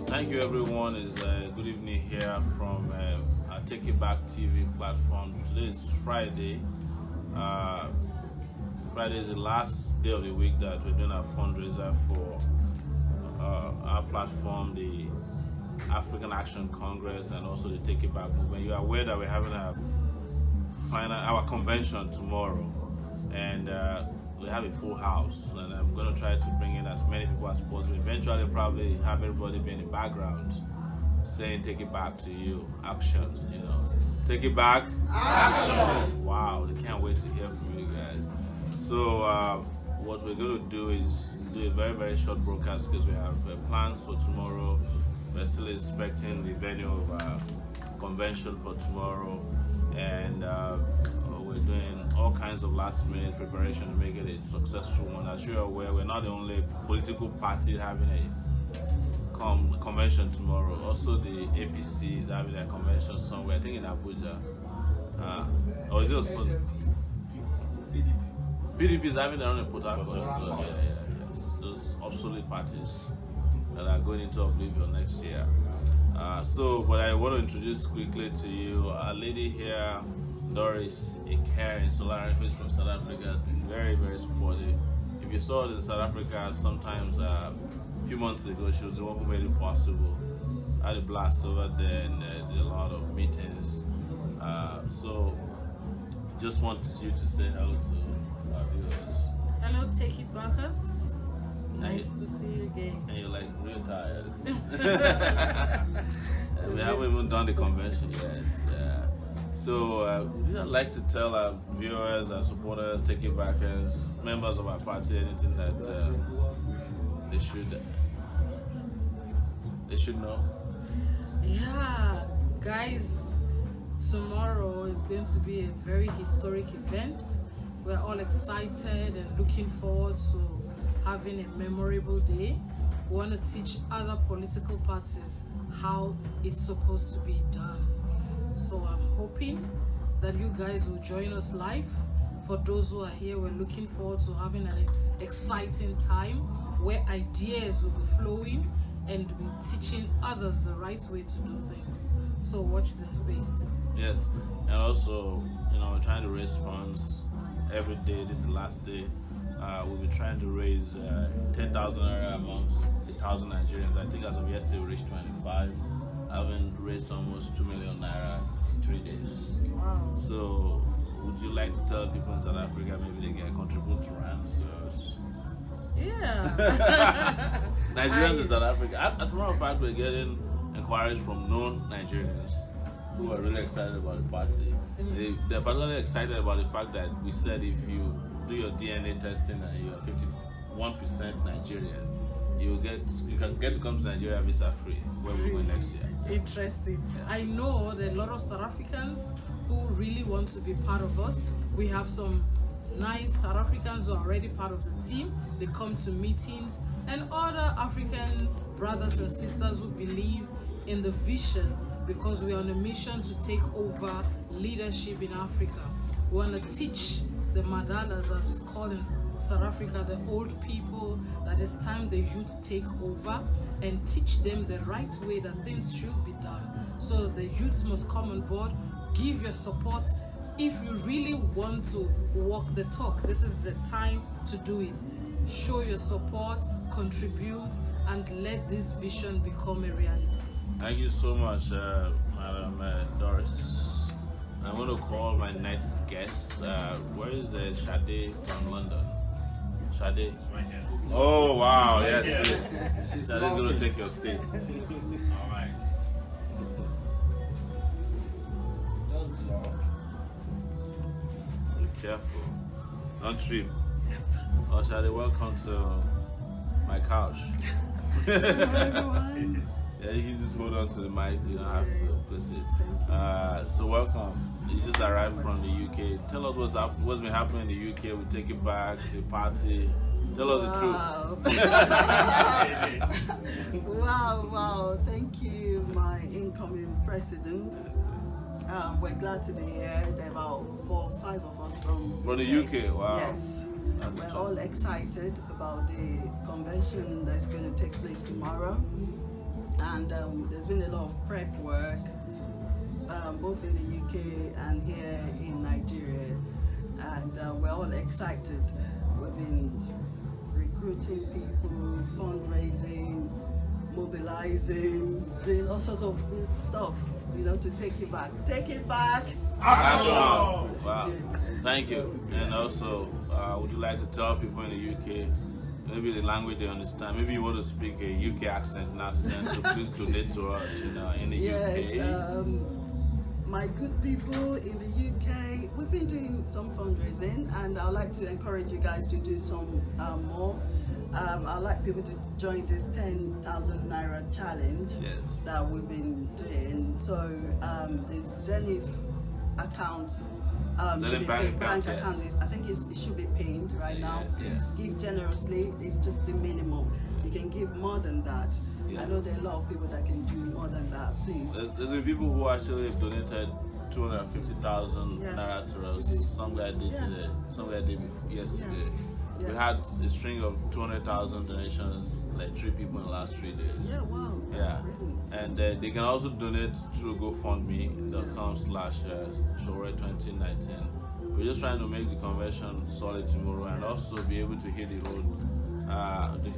Thank you, everyone. It's good evening here from our Take It Back TV platform. Today is Friday. Friday is the last day of the week that we're doing our fundraiser for our platform, the African Action Congress, and also the Take It Back movement. You are aware that we're having our convention tomorrow, and we have a full house, and I'm going to try to bring in as many people as possible. Eventually, probably have everybody be in the background saying "Take it back" to you, action. You know, take it back, action. Wow, they can't wait to hear from you guys. So what we're going to do is do a very, very short broadcast because we have plans for tomorrow. We're still inspecting the venue of our convention for tomorrow, and we're doing all kinds of last-minute preparation to make it a successful one. As you're aware, we're not the only political party having a convention tomorrow. Also, the APC is having a convention somewhere, I think in Abuja. Or is it also PDP is having their own in Port Harcourt? Yes. Those obsolete parties that are going into oblivion next year. But I want to introduce quickly to you a lady here, Doris, a caring Sowore, who is from South Africa, been very, very supportive. If you saw it in South Africa, sometimes a few months ago, she was the one who made it possible. I had a blast over there and did a lot of meetings. So just want you to say hello to our viewers. Hello, Take It Backers. Nice to see you again. And you're like real tired. We haven't even done the convention yet. So would you like to tell our viewers, our supporters, Take It Backers, members of our party, anything that they should know? Yeah, guys, tomorrow is going to be a very historic event. We're all excited and looking forward to having a memorable day. We want to teach other political parties how it's supposed to be done. So I'm hoping that you guys will join us live. For those who are here, we're looking forward to having an exciting time where ideas will be flowing and be teaching others the right way to do things. So watch this space. Yes, and also, you know, we're trying to raise funds every day. This is the last day. We'll be trying to raise 10,000 naira amongst 1,000 Nigerians. I think as of yesterday we reached 25. Having raised almost 2 million naira in 3 days. Wow. So would you like to tell people in South Africa maybe they can contribute to rands? Yeah. Nigerians in South Africa. As a matter of fact, we're getting inquiries from known Nigerians who are really excited about the party. They're particularly excited about the fact that we said if you do your DNA testing and you're 51% Nigerian, you can get to come to Nigeria visa free when we go next year. Interesting. Yeah. I know that a lot of South Africans who really want to be part of us. We have some nice South Africans who are already part of the team. They come to meetings, and other African brothers and sisters who believe in the vision, because we are on a mission to take over leadership in Africa. We want to teach the Madalas, as it's called in South Africa, the old people, that it's time the youth take over and teach them the right way that things should be done. So the youth must come on board, give your support. If you really want to walk the talk, this is the time to do it. Show your support, contribute, and let this vision become a reality. Thank you so much, Madam Doris. I'm going to call my next guest. Where is Chidi from London? Chidi? Oh, wow. Yes, please. Chadi's going to take your seat. All right. Be careful. Don't trip. Oh, Chidi, welcome to my couch. Yeah, you can just hold on to the mic, you don't have to place it. So welcome. You just arrived from the UK. Tell us what's been happening in the UK. We Take It Back, the party. Tell us the truth. Wow. Thank you, my incoming president. We're glad to be here. There are about 4 or 5 of us from the UK. Wow. Yes. We're all excited about the convention that's going to take place tomorrow. And there's been a lot of prep work, both in the UK and here in Nigeria. And we're all excited. We've been recruiting people, fundraising, mobilizing, doing all sorts of good stuff, you know, to take it back. Take it back! Action! Wow. Thank you. And also, would you like to tell people in the UK, maybe the language they understand, maybe you want to speak a UK accent now, so please donate to us, you know, in the UK. My good people in the UK, we've been doing some fundraising, and I'd like to encourage you guys to do some more. I'd like people to join this 10,000 Naira challenge that we've been doing. So the Zenith account, Zenith Bank account, I think it should be pinned right now. Please give generously. It's just the minimum. You can give more than that. I know there are a lot of people that can do more than that. Please. There's been people who actually have donated 250,000 Naira to us. Some guy did today. Some guy did yesterday. Yes. We had a string of 200,000 donations, like 3 people in the last 3 days. Yeah, wow. And they can also donate through GoFundMe.com/Sowore 2019. We're just trying to make the convention solid tomorrow and also be able to hit the road,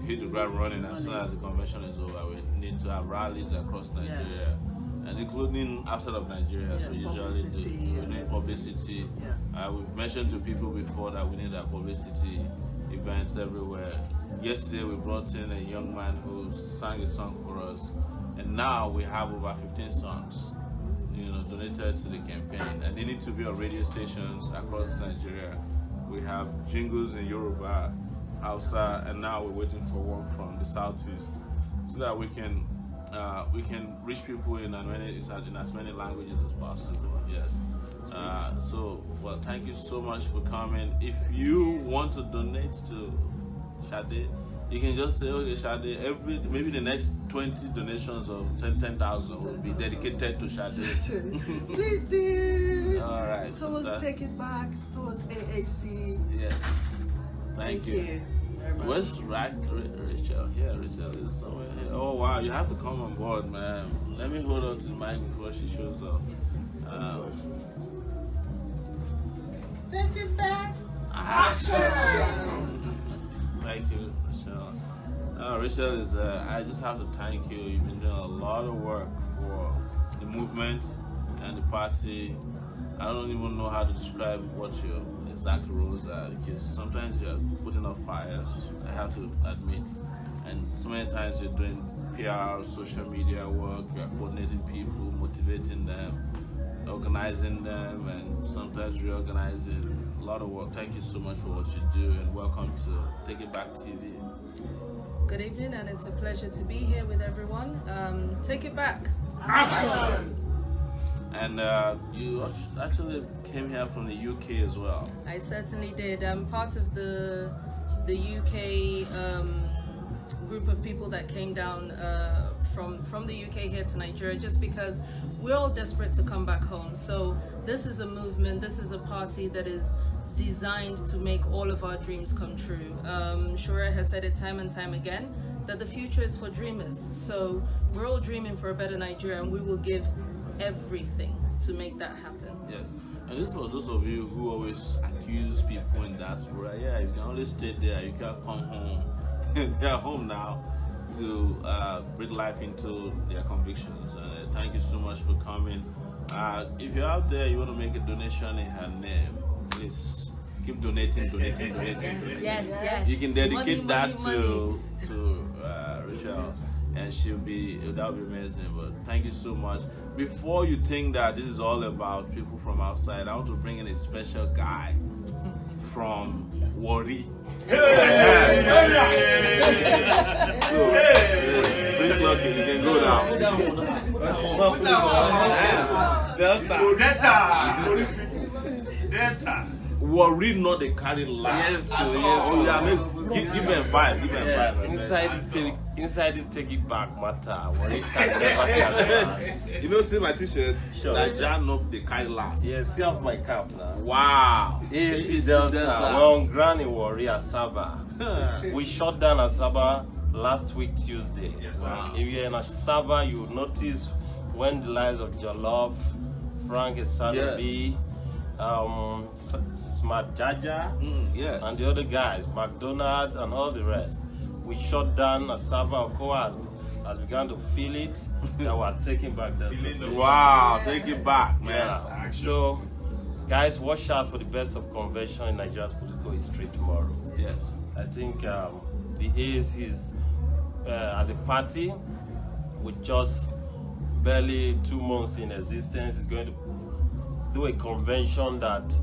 hit the ground running as soon as the convention is over. We need to have rallies across Nigeria. And including outside of Nigeria, so usually we need publicity. We've mentioned to people before that we need our publicity events everywhere. Yesterday we brought in a young man who sang a song for us, and now we have over 15 songs, you know, donated to the campaign, and they need to be on radio stations across Nigeria. We have jingles in Yoruba, Hausa, and now we're waiting for one from the southeast, so that we can reach people in as many languages as possible. Yes. So, well, thank you so much for coming. If you want to donate to Chidi, you can just say, okay, Chidi, maybe the next 20 donations of 10,000 will be dedicated to Chidi. Please do. All right. Towards Take It Back, towards AAC. Yes. Thank you. Where's Rachel? Yeah, Rachel is somewhere here. Oh wow, you have to come on board, man. Let me hold on to the mic before she shows up. Take it back. Action! Thank you, Rachel. Rachel is. I just have to thank you. You've been doing a lot of work for the movement and the party. I don't even know how to describe what your exact roles are, because sometimes you're putting out fires, I have to admit, and so many times you're doing PR, social media work, you're coordinating people, motivating them, organizing them, and sometimes reorganizing. A lot of work. Thank you so much for what you do, and welcome to Take It Back TV. Good evening, and it's a pleasure to be here with everyone. Take it back. Action! And you actually came here from the UK as well. I certainly did. I'm part of the UK group of people that came down from the UK here to Nigeria, just because we're all desperate to come back home. So this is a movement, this is a party that is designed to make all of our dreams come true. Sowore has said it time and time again, that the future is for dreamers. So we're all dreaming for a better Nigeria, and we will give everything to make that happen. Yes, and this for those of you who always accuse people in diaspora, yeah, you can only stay there, you can't come home. They are home now to breathe life into their convictions. And thank you so much for coming. If you're out there, you want to make a donation in her name, please keep donating. Yes. You can dedicate money. to Rachel, and that'll be amazing. But thank you so much. Before you think that this is all about people from outside, I want to bring in a special guy from Warri. So, yes, bring lucky, you can go now. Delta. Warri not they carry last. Yes. Oh yeah, give them 5. inside this take it back matter. Worry can never carry last. You know, see my t-shirt. Sure. That Jan up the kind last. Yeah, see off my cap now. Wow. AAC Delta. We're on ground in Warri, Asaba. We shut down Asaba last week Tuesday. Yes, wow. If you're in Asaba, you notice when the lives of Jollof, Frank Esanobi, Smart Jaja, yes, and the other guys, McDonald and all the rest. We shut down Asaba. Okoa has begun to feel it. That we're taking back that. Wow, take it back, man. Yeah. So, guys, watch out for the best of convention in Nigeria's political history tomorrow. Yes. I think the AAC is, as a party, with just barely 2 months in existence, is going to do a convention that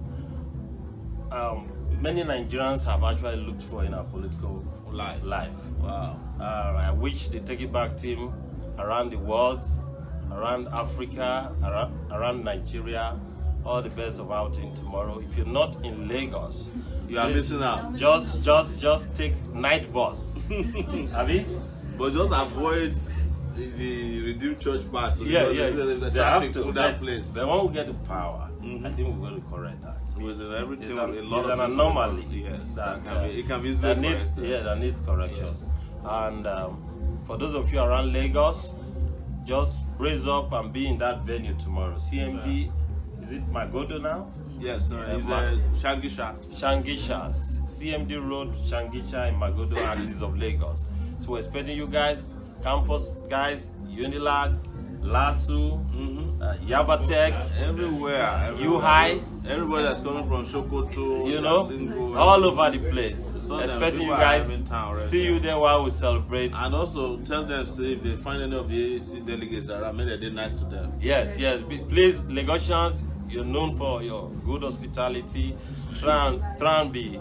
many Nigerians have actually looked for in our political life. Wow. I wish the Take It Back team around the world, around Africa, around Nigeria, all the best of outing tomorrow. If you're not in Lagos, you are missing out. Just take night bus. Abi? But just avoid the Redeemed Church part. So Yeah. The traffic to that place. But when we get to power, I think we're going to correct that. With everything, it's an anomaly. Yes, that it can be easily corrected. that needs correction. Yes. And for those of you around Lagos, just brace up and be in that venue tomorrow. CMD, is it Magodo now? Yes, sir. It's Shangisha. Shangisha, CMD Road, Shangisha in Magodo, axis of Lagos. So we're expecting you guys, campus guys, Unilag, Lasso, Yabatek, everywhere. U-High. Everybody that's coming from Sokoto, you know, all over the place. Expecting you guys, see you there while we celebrate. And also tell them, say, if they find any of the AAC delegates around, maybe they're nice to them. Yes. Please, Lagosians, you're known for your good hospitality. Try and be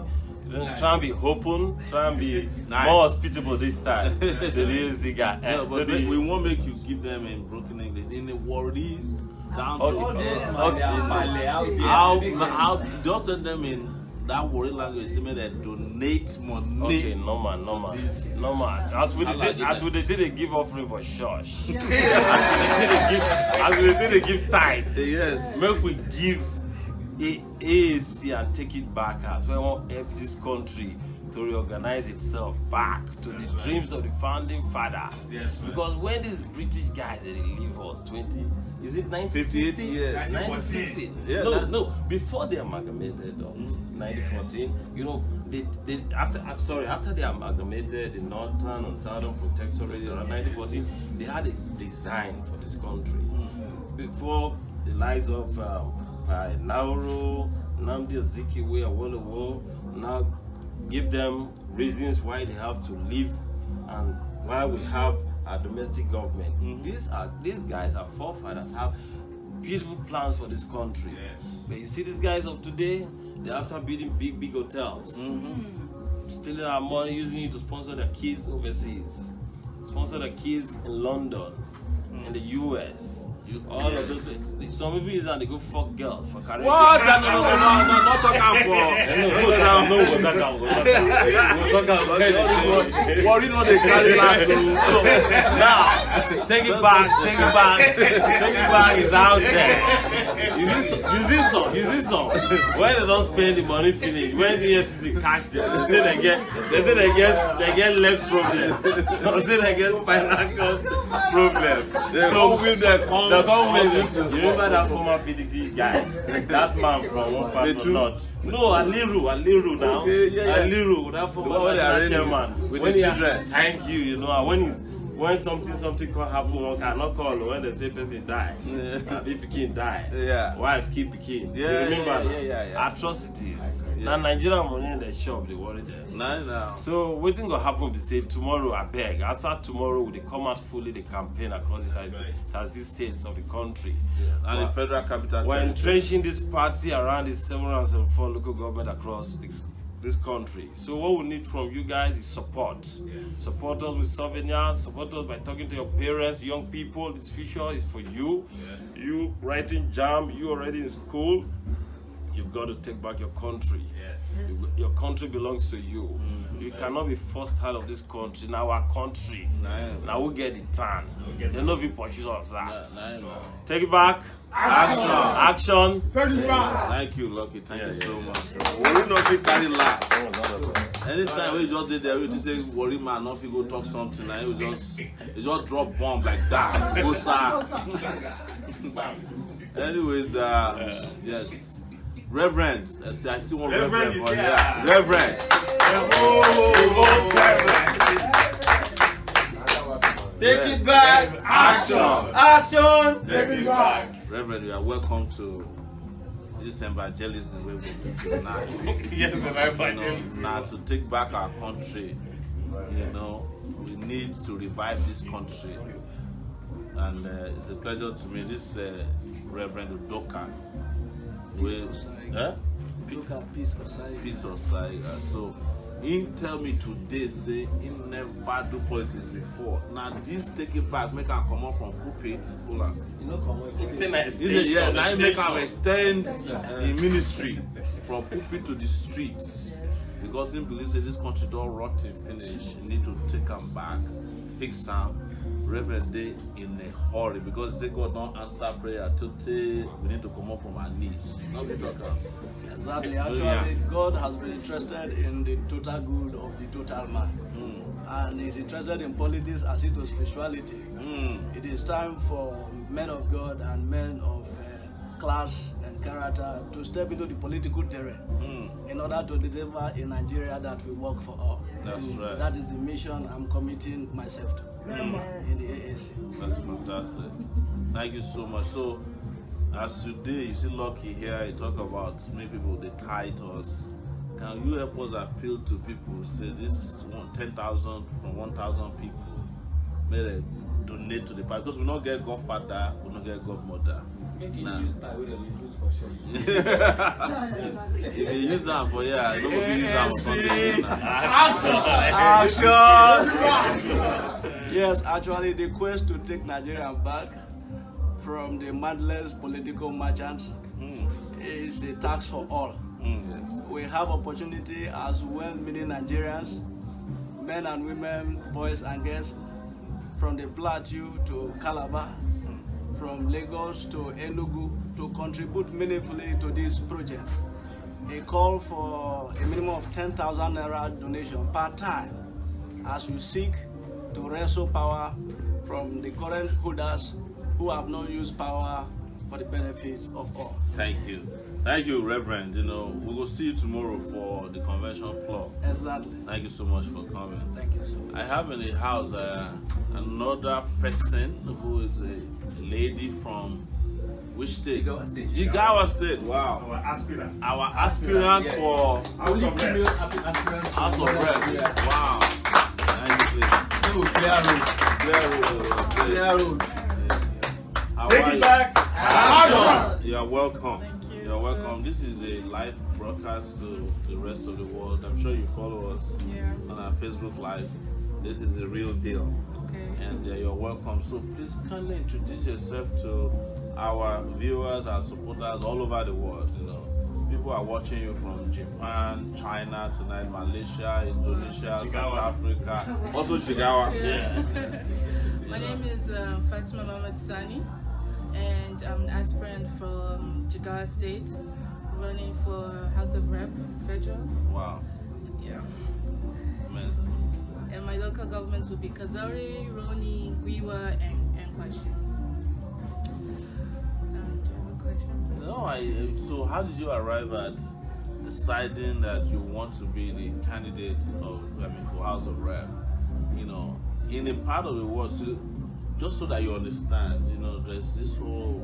open, try and be nice, more hospitable this time. The real Ziga. Yeah, but we won't make you give them in broken English. In the Warri, down how just tell them in that Warri language, say they donate money. Okay, no man. As we did a give offering for church. as we did a give tithes. Yes. Make we give AAC and take it back as we want to help this country to reorganize itself back to the dreams of the founding fathers. Yes, because when these British guys they leave us 58 years. 1960. Yeah, no, before they amalgamated 1914, you know, after they amalgamated the Northern and Southern Protectorate around 1914, they had a design for this country. Before the lives of Nauru, Nnamdi Azikiwe, Awolowo, now give them reasons why they have to leave and why we have a domestic government. These guys are forefathers, have beautiful plans for this country. But you see these guys of today, they're after building big hotels, stealing our money, using it to sponsor their kids overseas, sponsor their kids in London, in the US. All of those things. Some of you they go fuck girls for career. What? No, not talking for. Worry not they carry last. So now, take it back is out there. You see some. When they don't spend the money finish, when the FCC cash them, they get leg problem. So they get spinal cord problem. So will they come with you remember that former PDP guy? That man from one part of North. No, Aliru now. Okay, Aliru, that former national chairman. With the children. Thank you, you know, when something can happen, one cannot call when the same person die. If Pekin die, wife keep Pekin. You remember atrocities. Now Nigerian money in the shop, they worry them. No. So what thing gonna happen? They say tomorrow, I beg. After tomorrow, they come out fully the campaign across the 30 states of the country. And the federal capital. We're entrenching this party around the 704 local government across this country. So what we need from you guys is support. Support us with souvenirs, support us by talking to your parents, young people. This future is for you. You writing jam, you already in school. You've got to take back your country. Yes. Your country belongs to you. You cannot be forced out of this country. Now our country. Now we get the turn. They no be pursue us that. Take it back. Action. Take it back. Thank you, Lucky. Thank you so much. We will not take carry last. Anytime we just did there, we just say worry man, not people go talk something, and it just drop bomb like that. Go sir. Anyways, yes. Reverend. I see one Reverend for here. Reverend. Take it back. Action. Take it back. Reverend, you are welcome to this evangelism where we do now. Yes, now to take back our country, we need to revive this country. And it's a pleasure to me. This Reverend Udoka. Peace society. Peace society. So he tell me today, say he never do politics before. Now this take it back, make him come up from pulpit. Now he make him extend the ministry from pulpit to the streets. Because he believes that this country don't rot and finish. You need to take him back, fix him. Reverend Day in a hurry because say God don't answer prayer today. We need to come up from our knees. Now we talk about. Exactly. Actually, God has been interested in the total good of the total man. And he's interested in politics as it was spirituality. It is time for men of God and men of class and character to step into the political terrain in order to deliver a Nigeria that will work for all. That's right. That is the mission I'm committing myself to in the AAC. That's fantastic. Thank you so much. So, as today, you see Lucky here, you talk about many people, the titles. Can you help us appeal to people? Say this 10,000 from 1,000 people, may they donate to the party? Because we don't get Godfather, we don't get Godmother. Nah. If they use them for nobody use them for something. Action! Yes, actually, the quest to take Nigeria back from the mindless political merchants is a task for all. Yes. We have opportunity as well-meaning Nigerians, men and women, boys and girls, from the Plateau to Calabar, from Lagos to Enugu, to contribute meaningfully to this project. A call for a minimum of 10,000 naira donation per time as we seek to wrestle power from the current holders who have not used power for the benefits of all. Thank you. Thank you, Reverend. We will see you tomorrow for the convention floor. Exactly. Thank you so much for coming. Thank you so much. I have in the house another person who is a lady from which state? Jigawa State. Jigawa State. Wow. Our aspirant yes. For House of Rep. House of Rep. Wow. Thank you. Clear road. Take it back. Action. You are welcome. Thank you. You are welcome. This is a live broadcast to the rest of the world. I'm sure you follow us on our Facebook Live. This is the real deal. Okay. And you're welcome. So please kindly introduce yourself to our viewers, our supporters all over the world. People are watching you from Japan, China, tonight, Malaysia, Indonesia, South Africa, also Jigawa. Yeah. My name is Fatima Mohamed Sani, and I'm an aspirant from Jigawa State, running for House of Rep, Federal. Wow. Yeah. Amazing. And my local governments will be Kazari, Roni, Gwiwa, and Kwashi. No, so how did you arrive at deciding that you want to be the candidate for House of Rep? In a part of the world, so, just so that you understand, there's this whole,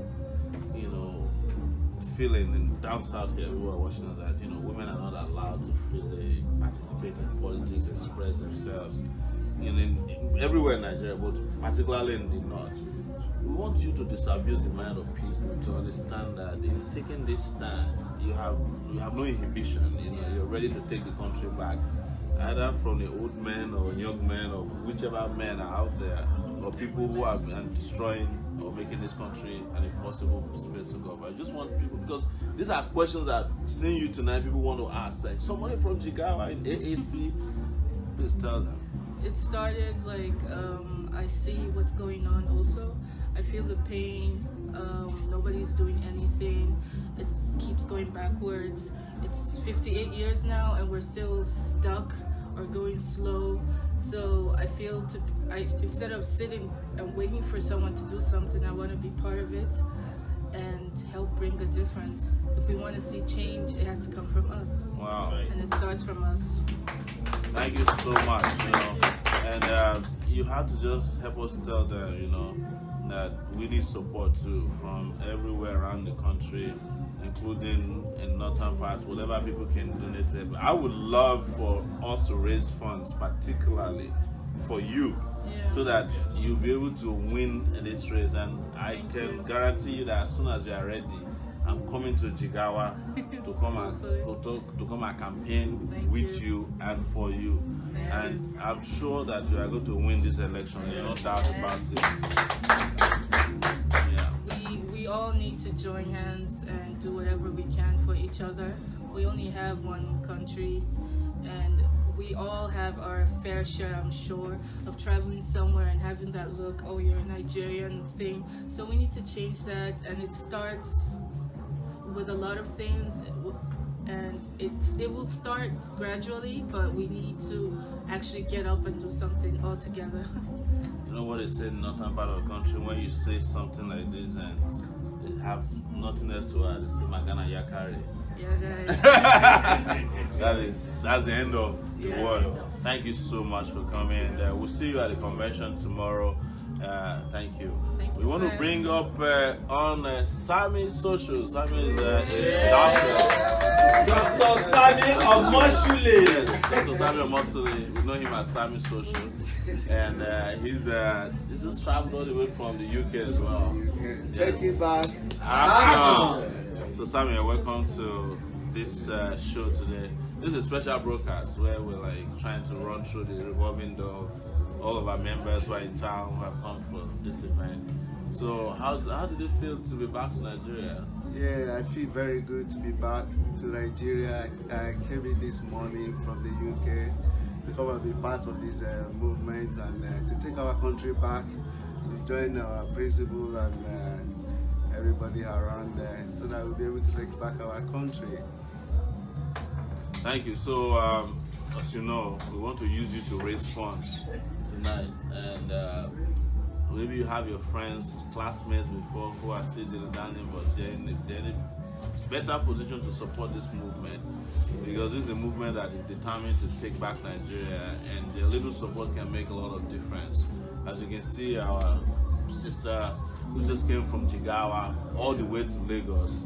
feeling down south here who are watching that, women are not allowed to freely participate in politics, express themselves, everywhere in Nigeria, but particularly in the north. We want you to disabuse the mind of people to understand that in taking this stand, you have no inhibition. You're ready to take the country back, either from the old men or young men or whichever men are out there. or people who have been destroying or making this country an impossible space to go. I just want people, because these are questions that, seeing you tonight, people want to ask. Like, somebody from Jigawa in AAC, please tell them. It started like, I see what's going on also. I feel the pain. Nobody's doing anything. It keeps going backwards. It's 58 years now and we're still stuck or going slow. So I feel instead of sitting and waiting for someone to do something, I want to be part of it and help bring a difference. If we want to see change, it has to come from us. Wow. And it starts from us. Thank you so much, and you have to just help us tell them, that we need support too from everywhere around the country, including in northern parts, whatever people can donate to. I would love for us to raise funds, particularly for you, so that you'll be able to win this race. And I can guarantee you that as soon as you are ready, I'm coming to Jigawa to come and campaign with you and for you. And I'm sure that you are going to win this election. There's no doubt about it. Yeah. We all need to join hands and do whatever we can for each other. We only have one country, and we all have our fair share, I'm sure, of traveling somewhere and having that look, oh, you're a Nigerian thing. So we need to change that, and it starts with a lot of things, and it will start gradually, but we need to actually get up and do something all together. You know what they say in northern part of the country, when you say something like this and they have nothing else to add, they say Magana Yakari. Yeah, guys. That's the end of the word. Thank you so much for coming, and we'll see you at the convention tomorrow. Thank you. We want to bring up on Sammy's social. Sammy is a doctor. Dr. Sammy of Moshule. Yes, Dr. Sammy of Moshule. We know him as Sammy Social. And he's just traveled all the way from the UK as well. Take it back. Action. So Sammy, welcome to this show today. This is a special broadcast where we're like trying to run through the revolving door. All of our members who are in town who have come for this event. So how did it feel to be back to Nigeria? Yeah, I feel very good to be back to Nigeria. I came in this morning from the UK to come and be part of this movement and to take our country back, to join our principal and everybody around there so that we'll be able to take back our country. Thank you. So, as you know, we want to use you to raise funds tonight, and maybe you have your friends, classmates before who are still learning, but they're in a better position to support this movement, because this is a movement that is determined to take back Nigeria, and their little support can make a lot of difference. As you can see, our sister who just came from Jigawa all the way to Lagos,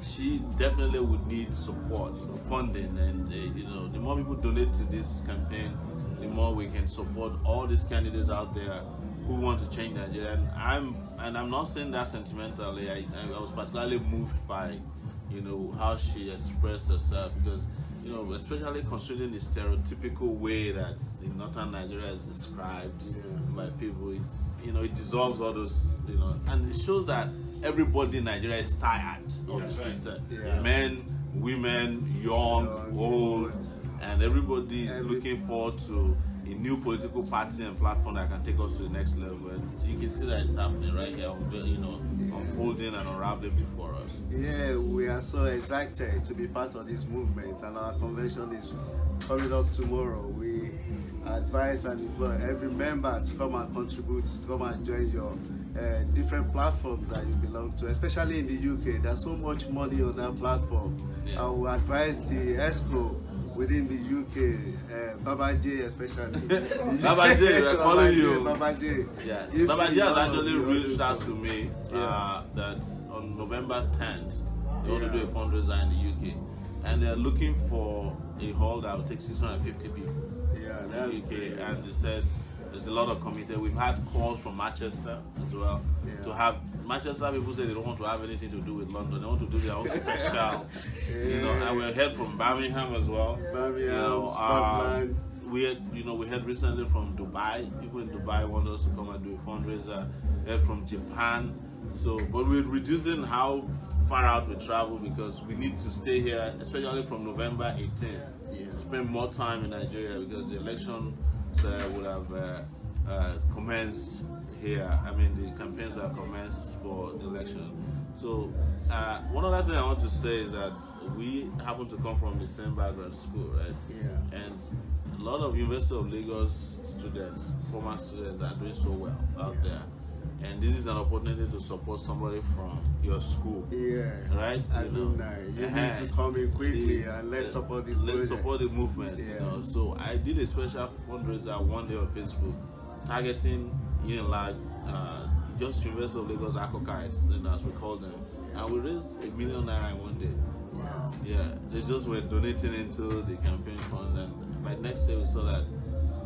she definitely would need support, funding, and the more people donate to this campaign, the more we can support all these candidates out there who want to change Nigeria. And I'm not saying that sentimentally. I was particularly moved by, how she expressed herself, because, especially considering the stereotypical way that in northern Nigeria is described by people, it dissolves all those, and it shows that everybody in Nigeria is tired of the system. Men, women, young, old, and everybody is looking forward to a new political party and platform that can take us to the next level. And you can see that it's happening right here, unfolding and unraveling before us. Yeah, we are so excited to be part of this movement, and our convention is coming up tomorrow. We advise and invite every member to come and contribute, to come and join your different platforms that you belong to, especially in the UK. There's so much money on that platform. I will advise the ESCO within the UK, Baba J especially. Baba J, we're calling you. Baba J. Yeah. Baba J has actually reached out to me that on November 10th, they want to do a fundraiser in the UK. And they're looking for a hall that will take 650 people in the UK. And they said there's a lot of committed. We've had calls from Manchester as well to have. Manchester people say they don't want to have anything to do with London. They want to do their own special, and we heard from Birmingham as well. Birmingham, Scotland. we heard recently from Dubai. People in Dubai want us to come and do a fundraiser. Heard from Japan. So, but we're reducing how far out we travel because we need to stay here, especially from November 18th. Yeah. Spend more time in Nigeria because the election would have commenced here. I mean, the campaigns have commenced for the election. So, one other thing I want to say is that we happen to come from the same background school, right? Yeah. And a lot of University of Lagos students, former students, are doing so well out there. And this is an opportunity to support somebody from your school. Yeah. Right? Alumni. You need to come in quickly and let's support this project. Let's support the movement. Yeah. So I did a special fundraiser one day on Facebook, targeting just University of Lagos Acokites, as we call them. And we raised ₦1 million in one day. Wow. Yeah. They just were donating into the campaign fund, and by next day we saw that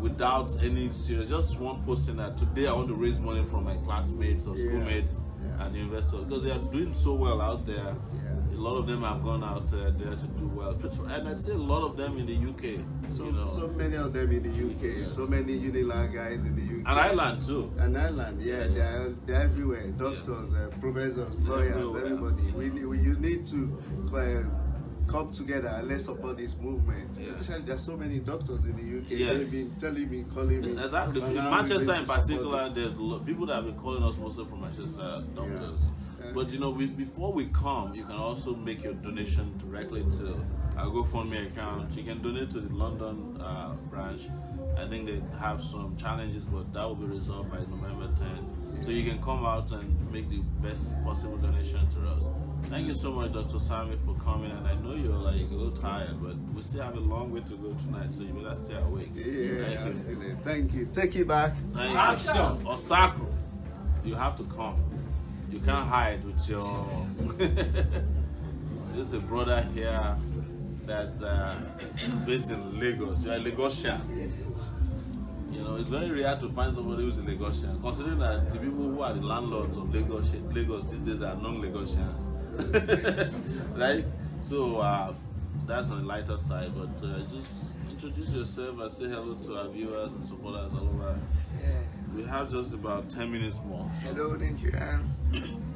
without any serious, just one posting that today I want to raise money from my classmates or schoolmates at the university because they are doing so well out there. Yeah. A lot of them have gone out there to do well, and I'd say a lot of them in the UK. So many of them in the UK. Yes. So many Unilag guys in the UK. And Ireland too. And Ireland, they're everywhere. Doctors, professors, lawyers, everybody. You need to come together and let's support this movement. Yeah. Especially there's so many doctors in the UK. Yes. They've been telling me, calling me. Exactly. In Manchester in particular, there's people that have been calling us mostly from Manchester, doctors. Yeah. But before we come, you can also make your donation directly to our GoFundMe account. You can donate to the London branch. I think they have some challenges, but that will be resolved by November 10th. Yeah. So you can come out and make the best possible donation to us. Thank you so much, Dr. Sami, for coming. And I know you're like a little tired, but we still have a long way to go tonight, so you better stay awake. Yeah, thank you. Take it back. Action. Osako, you have to come. You can't hide with your... There's a brother here that's based in Lagos. You're a Lagosian. It's very rare to find somebody who's a Lagosian, considering that the people who are the landlords of Lagos these days are non-Lagosians. Right? So that's on the lighter side, but just introduce yourself and say hello to our viewers and supporters all over. Yeah. We have just about 10 minutes more. Hello, Nigerians,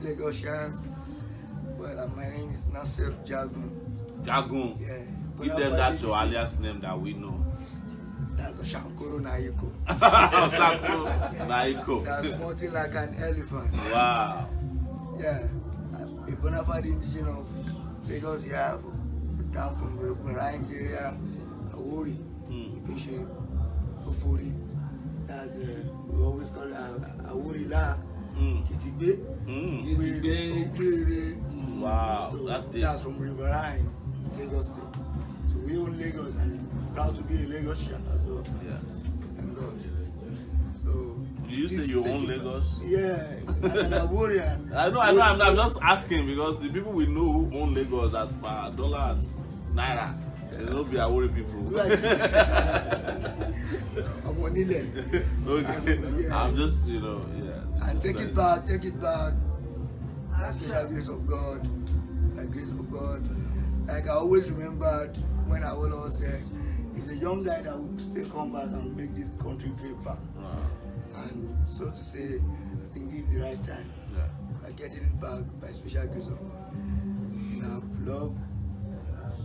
Lagosians. Well, my name is Nasir Jagun. Jagun? Yeah. Give them that your alias name that we know. That's a Shankuru Naiko. Shankuru Naiko. That's smarting like an elephant. Wow. Yeah. A bona fide indigenous of Lagos here, down from the Marine area, Awori, Bishop, Ofori. That's we always call it Awori La, Kitibe, Wow. So that's from Riverine, Lagos State. So we own Lagos and proud to be a Lagosian as well. Yes. And God. So. Do you say you own Lagos? Yeah. I'm a warrior. I know. I'm just asking because the people we know who own Lagos as per dollar and naira, they don't be Awori people. I'm on Ile. Okay. I'm just, And take it back. That's the grace of God. By grace of God. Like I always remembered when I always said, he's a young guy that will still come back and make this country feel fun. And so to say, I think this is the right time. By getting it back by special grace of God. In our love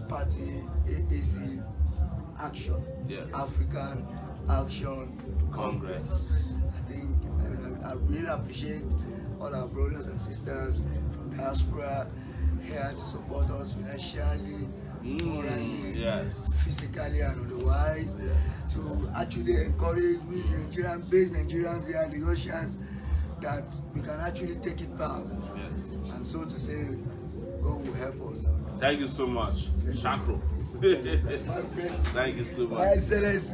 party, AAC Action, African Action Congress. I think I really appreciate all our brothers and sisters from diaspora here to support us financially, morally, physically and otherwise, to actually encourage we Nigerian-based Nigerians here and the Russians that we can actually take it back. And so to say, God will help us. Thank you so much, Shakro. Thank you so much.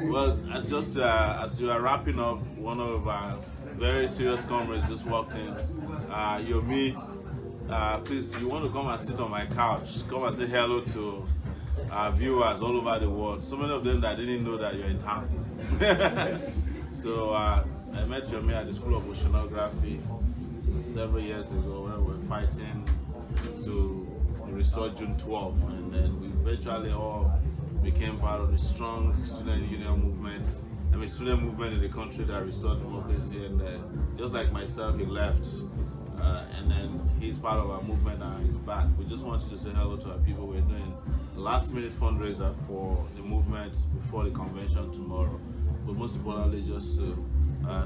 Well, as you are wrapping up, one of our very serious comrades just walked in. Yomi, please, you want to come and sit on my couch? Come and say hello to our viewers all over the world. So many of them that didn't know that you're in town. So I met Yomi at the School of Oceanography several years ago when we were fighting to restore June 12th, and then we eventually all became part of the strong student union movement. I mean, student movement in the country that restored democracy. And just like myself, he left. And then he's part of our movement and he's back. We just wanted to say hello to our people. We're doing a last-minute fundraiser for the movement before the convention tomorrow. But most importantly, just to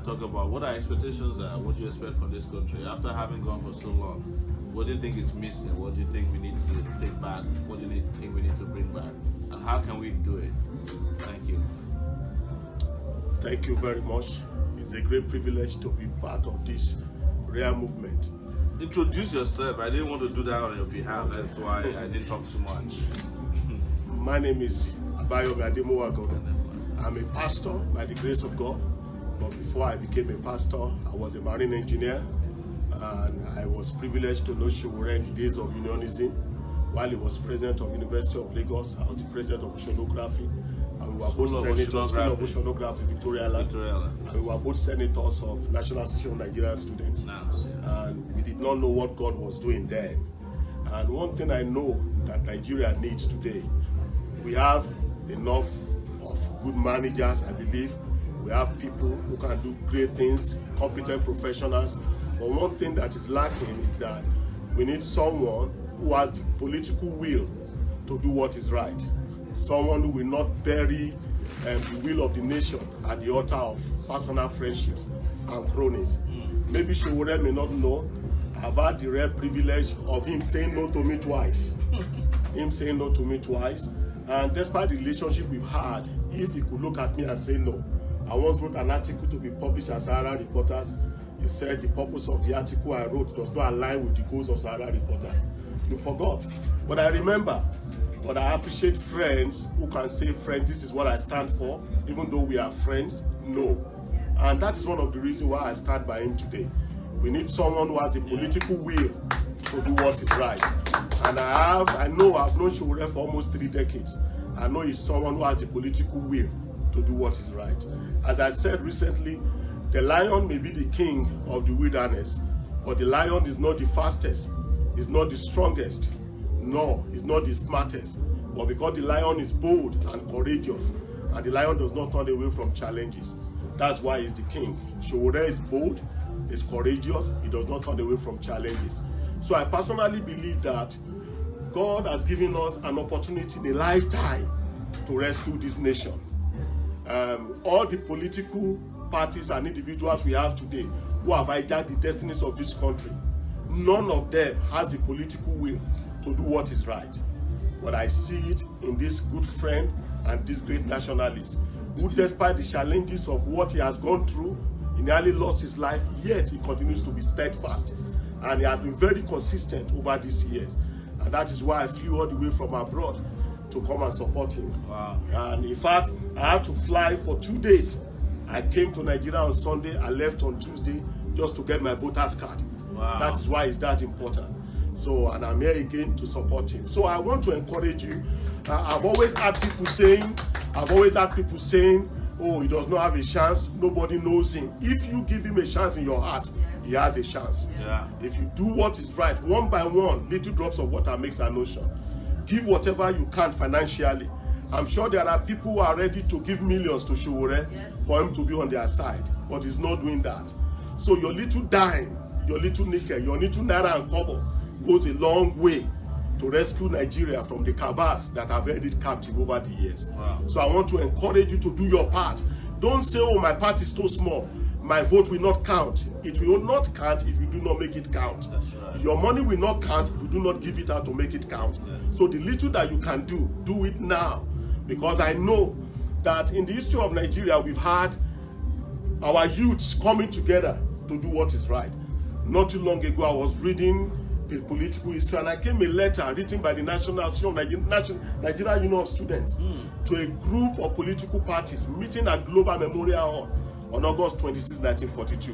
talk about what our expectations are, what you expect from this country. After having gone for so long, what do you think is missing? What do you think we need to take back? What do you think we need to bring back? And how can we do it? Thank you. Thank you very much. It's a great privilege to be part of this rare movement. Introduce yourself. I didn't want to do that on your behalf. That's why I didn't talk too much. My name is Abayomi Ademowago. I'm a pastor by the grace of God. But before I became a pastor, I was a marine engineer. And I was privileged to know Sowore in the days of unionism. While he was president of University of Lagos, I was the president of oceanography. And we were both senators, School of Oceanography, Victoria Land. And we were both senators of National Association of Nigerian Students. And we did not know what God was doing then. And one thing I know that Nigeria needs today, we have enough of good managers, I believe. We have people who can do great things, competent professionals. But one thing that is lacking is that we need someone who has the political will to do what is right. Someone who will not bury the will of the nation at the altar of personal friendships and cronies. Maybe Sowore may not know, I've had the rare privilege of him saying no to me twice. And despite the relationship we've had, if he could look at me and say no. I once wrote an article to be published as Sahara Reporters. You said the purpose of the article I wrote does not align with the goals of Sahara Reporters. You forgot. But I remember. But I appreciate friends who can say, friend, this is what I stand for, even though we are friends. No. And that is one of the reasons why I stand by him today. We need someone who has the political will to do what is right. And I know I've known Sowore for almost 3 decades. I know he's someone who has the political will to do what is right. As I said recently, the lion may be the king of the wilderness, but the lion is not the fastest, is not the strongest, no, is not the smartest. But because the lion is bold and courageous, and the lion does not turn away from challenges, that's why he's the king. Sowore is bold, is courageous, he does not turn away from challenges. So I personally believe that God has given us an opportunity in a lifetime to rescue this nation. All the political parties and individuals we have today who have hijacked the destinies of this country, none of them has the political will to do what is right. But I see it in this good friend and this great nationalist who, despite the challenges of what he has gone through, he nearly lost his life, yet he continues to be steadfast. And he has been very consistent over these years. And that is why I flew all the way from abroad to come and support him. Wow. And in fact, I had to fly for 2 days. I came to Nigeria on Sunday, I left on Tuesday just to get my voter's card. Wow. That is why it's that important. So, and I'm here again to support him. So I want to encourage you. I've always had people saying, oh, he does not have a chance, nobody knows him. If you give him a chance in your heart, he has a chance. Yeah. If you do what is right, one by one, little drops of water makes an ocean. Give whatever you can financially. I'm sure there are people who are ready to give millions to Sowore for him to be on their side, but he's not doing that. So your little dime, your little nickel, your little naira and kobo goes a long way to rescue Nigeria from the cabals that have held it captive over the years. Wow. So I want to encourage you to do your part. Don't say, oh, my part is too small. My vote will not count. It will not count if you do not make it count. That's right. Your money will not count if you do not give it out to make it count. Yeah. So the little that you can do it now. Because I know that in the history of Nigeria, we've had our youths coming together to do what is right. Not too long ago, I was reading the political history, and I came a letter written by the National Association of Nigerian Union of Students to a group of political parties meeting at Global Memorial Hall on August 26, 1942.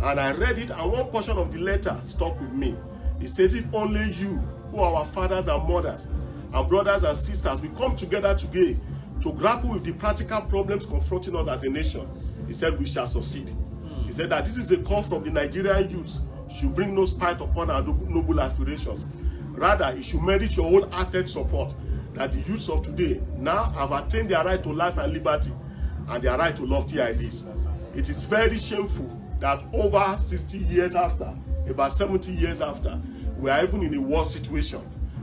And I read it, and one portion of the letter stuck with me. It says, if only you, who are our fathers and mothers, and brothers and sisters, we come together today to grapple with the practical problems confronting us as a nation, he said, we shall succeed. He said that this is a call from the Nigerian youths. Should bring no spite upon our noble aspirations. Rather, it should merit your wholehearted support. that the youths of today now have attained their right to life and liberty and their right to lofty ideas. It is very shameful that over 60 years after, about 70 years after, we are even in a worse situation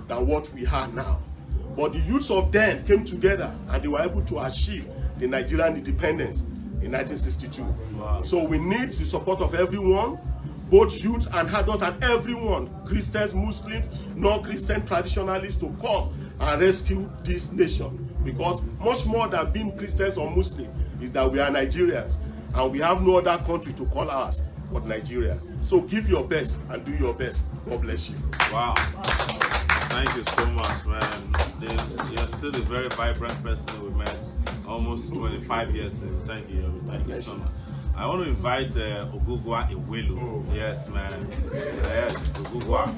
than what we are now. But the youths of then came together and they were able to achieve the Nigerian independence in 1962. Wow. So we need the support of everyone, both youths and adults and everyone, Christians, Muslims, non-Christian traditionalists, to come and rescue this nation. Because much more than being Christians or Muslims is that we are Nigerians and we have no other country to call ours but Nigeria. So give your best and do your best. God bless you. Wow. Thank you so much, man. You're still a very vibrant person we met almost 25 years ago. Thank you. Thank you so much. I want to invite Ogugwa Iwelu. Oh. Yes, man. Yes, Ogugwa.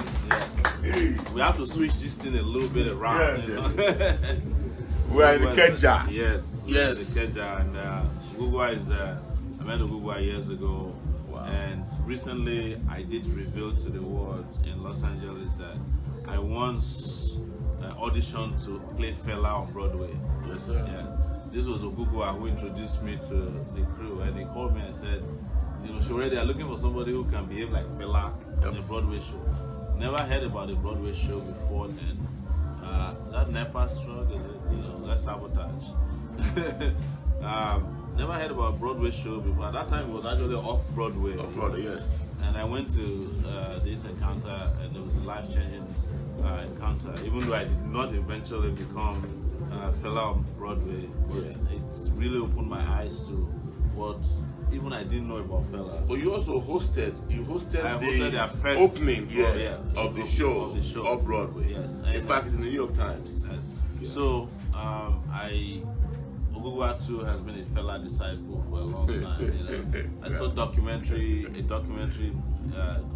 Yeah. We have to switch this thing a little bit around. Yes, you know? Yes. We are in the Keja. Yes. Yes. In the Keja. And Ogugwa is, I met Ogugwa years ago. Wow. And recently I did reveal to the world in Los Angeles that I once auditioned to play Fela on Broadway. Yes, sir. Yes. This was Ogugwa who introduced me to the crew, and they called me and said, you know, Sowore, they are looking for somebody who can behave like Fela on a Broadway show. Never heard about a Broadway show before then. That NEPA struck, is it? You know, let's sabotage. Never heard about a Broadway show before. At that time, it was actually off-Broadway. Off-Broadway, yes. And I went to this encounter, and it was a life-changing encounter, even though I did not eventually become Fela on Broadway. But it really opened my eyes to what even I didn't know about Fela. But you also hosted, their first opening of the show off Broadway. Yes. In fact, it's in the New York Times. Yes. Yeah. So, Ogugwa too has been a Fela disciple for a long time. You know? I saw a documentary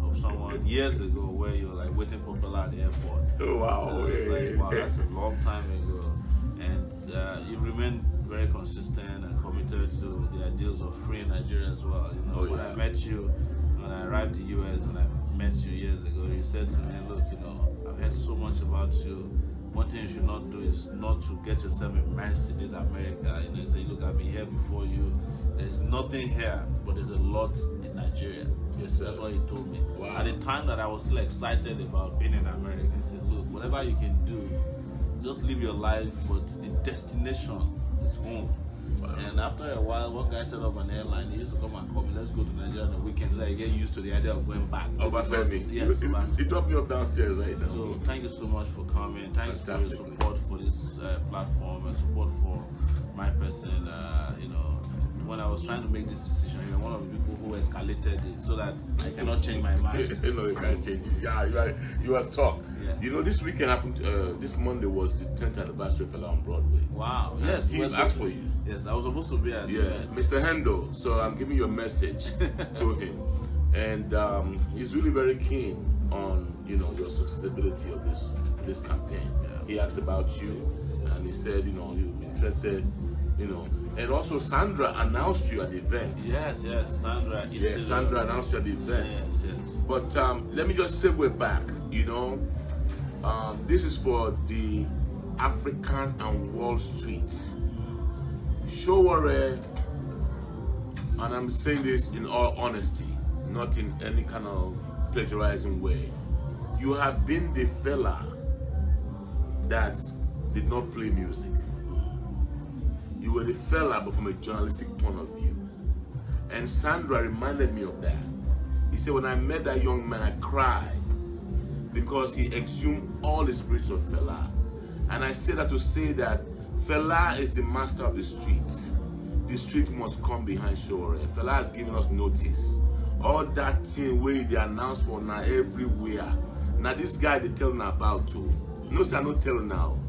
of someone years ago where you're like waiting for Fela at the airport. Oh wow! It's like, wow, that's a long time ago. And you remain very consistent and committed to the ideals of freeing Nigeria as well. You know, when I met you, when I arrived in the US and I met you years ago, you said to me, look, you know, I've heard so much about you. One thing you should not do is not to get yourself immersed in this America. You know, say, look, I've been here before you. There's nothing here, but there's a lot in Nigeria. Yes, sir. That's what he told me. Wow. At the time that I was still excited about being in America, he said, look, whatever you can do, just live your life, but the destination is home. Wow. And after a while, one guy set up an airline. He used to come and call me, let's go to Nigeria on the weekends so that I get used to the idea of going back. Yes, he dropped me up downstairs right now. So thank you so much for coming. Thanks for your support for this platform and support for my person. You know, when I was trying to make this decision, you were one of the people who escalated it so that I cannot change my mind. No, you can't change it. Yeah, you're right. You were stuck. Yeah. You know, this weekend happened. This Monday was the 10th anniversary of Fela on Broadway. Wow. And Yes. Steve asked for you. Yes, I was supposed to be at the event. Mr. Hendo. So I'm giving you a message to him, and he's really very keen on your successability of this campaign. Yeah. He asked about you, and he said you're interested. And also Sandra announced you at the event. Yes, Sandra. Sandra announced you at the event. Yes. But let me just segue back. This is for the African and Wall Street. Sowore, and I'm saying this in all honesty, not in any kind of plagiarizing way. You have been the fella that did not play music. You were the fella, but from a journalistic point of view. And Sandra reminded me of that. He said, when I met that young man, I cried because he exhumed all the spirits of Fela. And I say that to say that Fela is the master of the streets. The street must come behind Sowore. Fela has given us notice. All that thing where they announce for now everywhere. Now this guy they telling about too. No, sir, no tell now.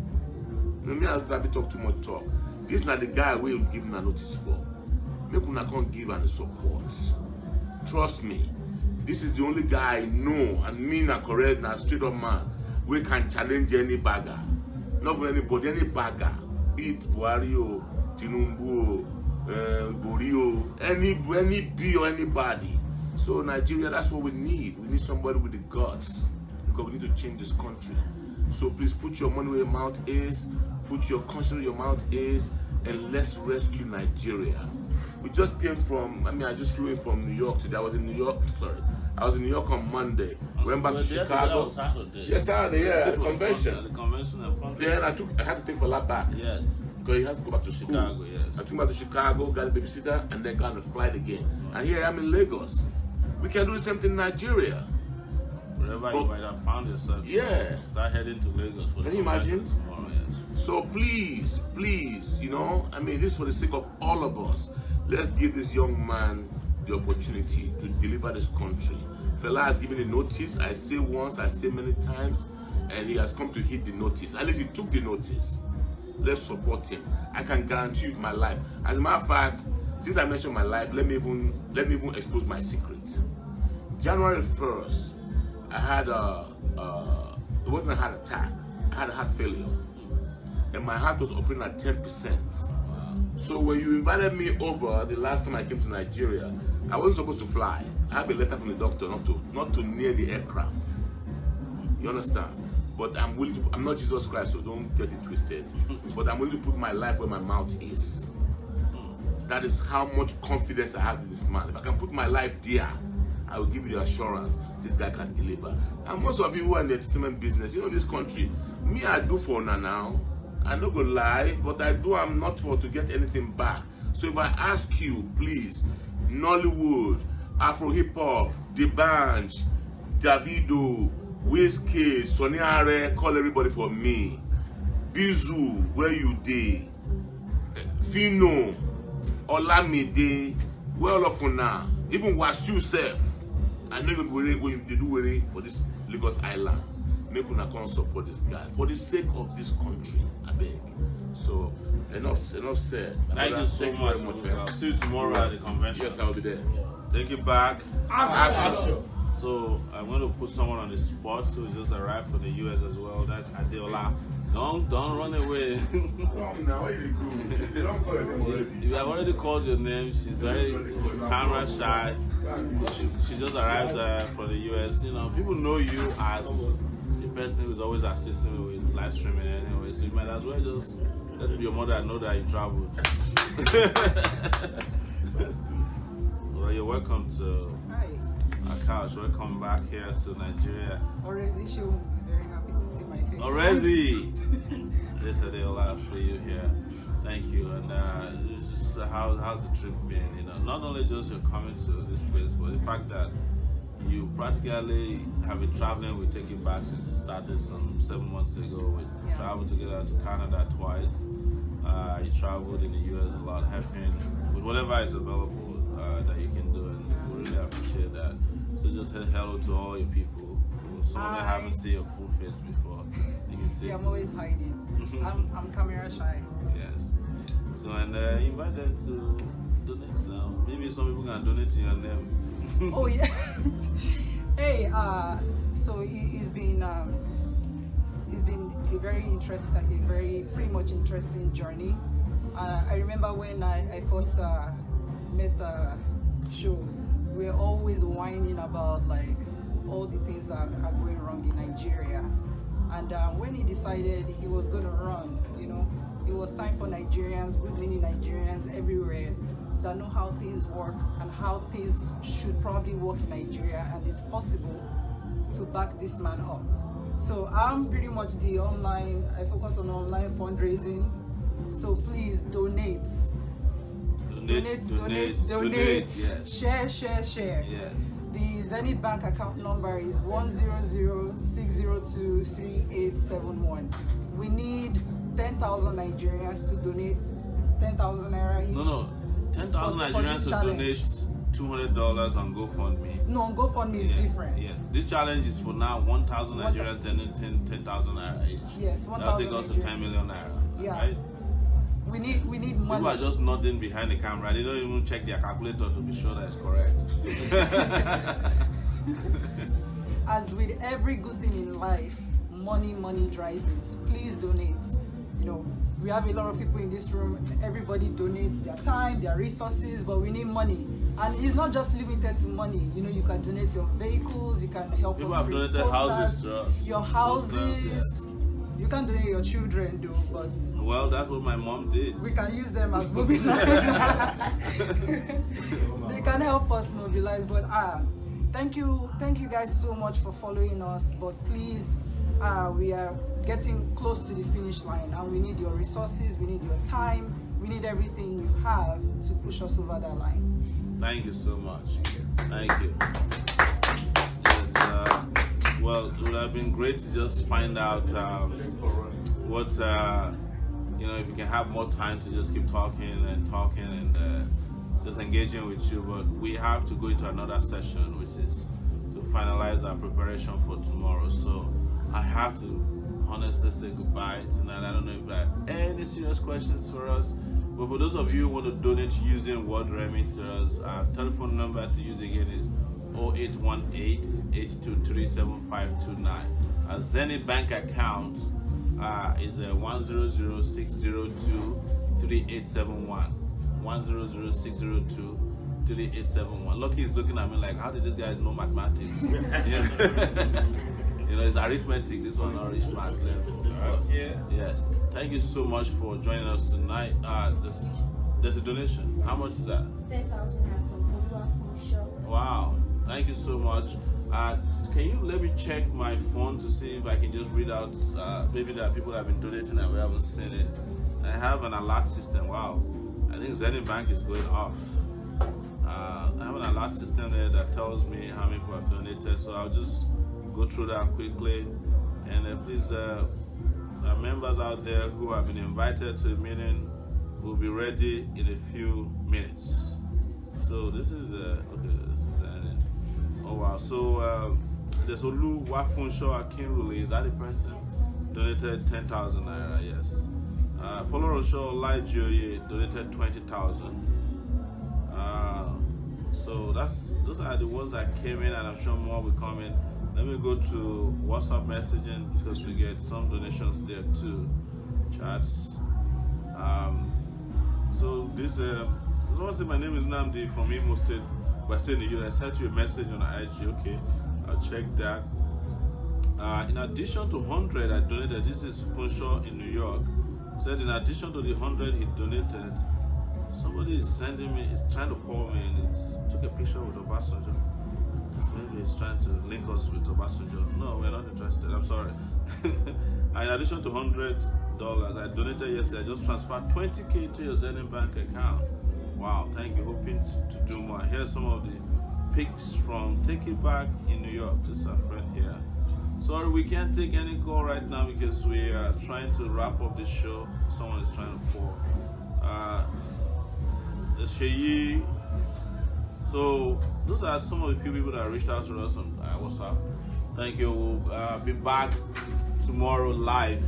No, me as Zabi talk too much talk. This is not the guy we will give a notice for. Make una can't give any support. Trust me. This is the only guy I know, and me na correct, na straight up man, we can challenge any bagger. Not for anybody, any bagger. Be it Buhari or Tinubu or Borio, any B or anybody. So Nigeria, that's what we need. We need somebody with the guts, because we need to change this country. So please put your money where your mouth is, put your conscience where your mouth is, and let's rescue Nigeria. We just came from, I just flew in from New York today. I was in New York on Monday. Went back to Chicago. Yes, Saturday, yeah, at the convention. The convention and fundraising. Then I had to take Fela back. Yes. Because he has to go back to school. Chicago, yes. I took him back to Chicago, got a babysitter, and then got on a flight again. And here I am in Lagos. We can do the same thing in Nigeria. Wherever you might have found yourself, yeah. Start heading to Lagos for Can you imagine? Tomorrow, yes. So please, this is for the sake of all of us. Let's give this young man the opportunity to deliver this country. Fela has given a notice. I say once, I say many times, and he has come to hit the notice. At least he took the notice. Let's support him. I can guarantee you my life. As a matter of fact, since I mentioned my life, let me even expose my secret. January 1st, I had it wasn't a heart attack. I had a heart failure, and my heart was operating at 10%. So when you invited me over the last time I came to Nigeria, I wasn't supposed to fly. I have a letter from the doctor not to near the aircraft. You understand? But I'm willing to. I'm not Jesus Christ, so don't get it twisted. But I'm willing to put my life where my mouth is. That is how much confidence I have in this man. If I can put my life there, I will give you the assurance this guy can deliver. And most of you who are in the entertainment business, you know this country, me I do for now. I no go lie, but I do. I'm not for to get anything back. So if I ask you, please, Nollywood, Afro hip hop, The Band, Davido, Whiskey, Sonny Are, call everybody for me. Bizu, where you dey? Fino, Olamide, where all of you now? Even Wasiu self. I know you do worry for this Lagos Island. Make una come support this guy for the sake of this country. I beg. So enough said. Thank you so much. I'll see you tomorrow at the convention. Yes, I will be there. Take it back. Action. So I'm going to put someone on the spot who just arrived from the US as well. That's Adeola. Don't run away. You have already called your name. She's camera shy. She just arrived from the US. You know, people know you as the person who's always assisting me with live streaming anyway. So you might as well just let your mother know that you traveled. Well, you're welcome to our couch. Welcome back here to Nigeria. Orezi, she will be very happy to see my face. Orezi! This is Adeola for you here. Thank you. And how's the trip been? You know, not only just your coming to this place, but the fact that you practically have been traveling. We take it back since it started some 7 months ago. We traveled together to Canada twice. You traveled in the US a lot, helping with whatever is available that you can do, and we really appreciate that. So just say hello to all your people. Some of them haven't seen your full face before. You can see. Yeah, I'm always hiding. I'm camera shy. Yes. So and invite them to donate now. Maybe some people can donate in your name. Oh yeah. Hey, so it's been a very interesting, pretty much interesting journey. I remember when I first met Show, we were always whining about like all the things that are going wrong in Nigeria. And when he decided he was going to run, you know, it was time for Nigerians, good many Nigerians everywhere that know how things work and how things should probably work in Nigeria, and it's possible to back this man up. So I'm pretty much I focus on online fundraising. So please donate. Donate. Yes. Share. Yes. The Zenith Bank account number is 100-602-3871. We need 10,000 Nigerians to donate 10,000 naira each. No. 10,000 Nigerians to donate $200 on GoFundMe. No, on GoFundMe is different. Yes. This challenge is for now 1,000 Nigerians donating 10,000 naira each. Yes, 1,000. That'll take us to 10 million naira. Yeah. Right? We need money. People are just nodding behind the camera. They don't even check their calculator to be sure that it's correct. As with every good thing in life, money drives it. Please donate. You know, we have a lot of people in this room. Everybody donates their time, their resources, but we need money. And it's not just limited to money. You know, you can donate your vehicles. You can help people us. People have donated houses to us. Your houses. You can't donate your children though, but well, that's what my mom did. We can use them as mobilizers. They can help us mobilize, but thank you guys so much for following us. But please, we are getting close to the finish line, and we need your resources, we need your time, we need everything you have to push us over that line. Thank you so much. Thank you. Yes. Well, it would have been great to just find out what you know, if we can have more time to just keep talking and just engaging with you. But we have to go into another session, which is to finalize our preparation for tomorrow. So I have to honestly say goodbye tonight. I don't know if there are any serious questions for us, but for those of you who want to donate using World Remitters, our telephone number to use again is 0818-823-7529. Our Zenith Bank account is 100-602-3871. 100-602-3871. Lucky is looking at me like, how did this guy know mathematics? You know, it's arithmetic. This one not reach math level. Yeah. Yes. Thank you so much for joining us tonight. There's a donation. How much is that? 10,000 from show. Wow. Thank you so much. Can you let me check my phone to see if I can just read out? Maybe there are people that have been donating and we haven't seen it. I have an alert system. Wow. I think Zenith Bank is going off. I have an alert system there that tells me how many people have donated. So I'll just go through that quickly. And please, there are members out there who have been invited to the meeting will be ready in a few minutes. So this is okay. This is oh wow. So there's Olu Wafunsho Akinrule. Is that the person? Donated 10,000 naira. Yes. Folorosho Olajoye donated 20,000. So those are the ones that came in, and I'm sure more will come in. Let me go to WhatsApp messaging because we get some donations there too. Chats. So this someone said my name is Namdi from Imo State, but still in the US. I sent you a message on IG. Okay, I'll check that. In addition to 100 I donated, this is Funshaw in New York. Said in addition to the 100 he donated, somebody is sending me, is trying to call me, and took a picture with Obasanjo. Maybe he's trying to link us with Obasanjo. No, we're not interested. I'm sorry. In addition to $100 I donated yesterday, I just transferred 20K to your Zenith Bank account. Wow, thank you. Hoping to do more. Here's some of the pics from Take It Back in New York. This is our friend here. Sorry, we can't take any call right now because we are trying to wrap up this show. Someone is trying to call. The Sheyi. So those are some of the few people that reached out to us on WhatsApp. Thank you. We'll be back tomorrow live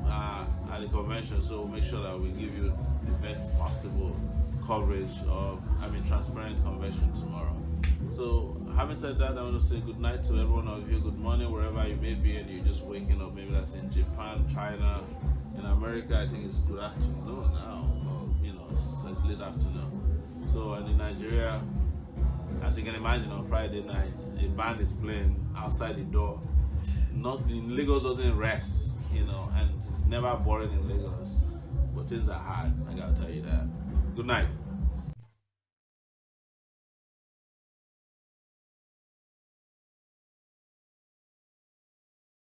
at the convention. So we'll make sure that we give you the best possible coverage of, transparent convention tomorrow. So having said that, I want to say good night to everyone of you. Good morning wherever you may be, and you're just waking up. Maybe that's in Japan, China, in America. I think it's good afternoon now. Or, it's late afternoon. So and in Nigeria, as you can imagine, on Friday nights, a band is playing outside the door. Lagos doesn't rest, and it's never boring in Lagos. But things are hard. I gotta tell you that. Good night.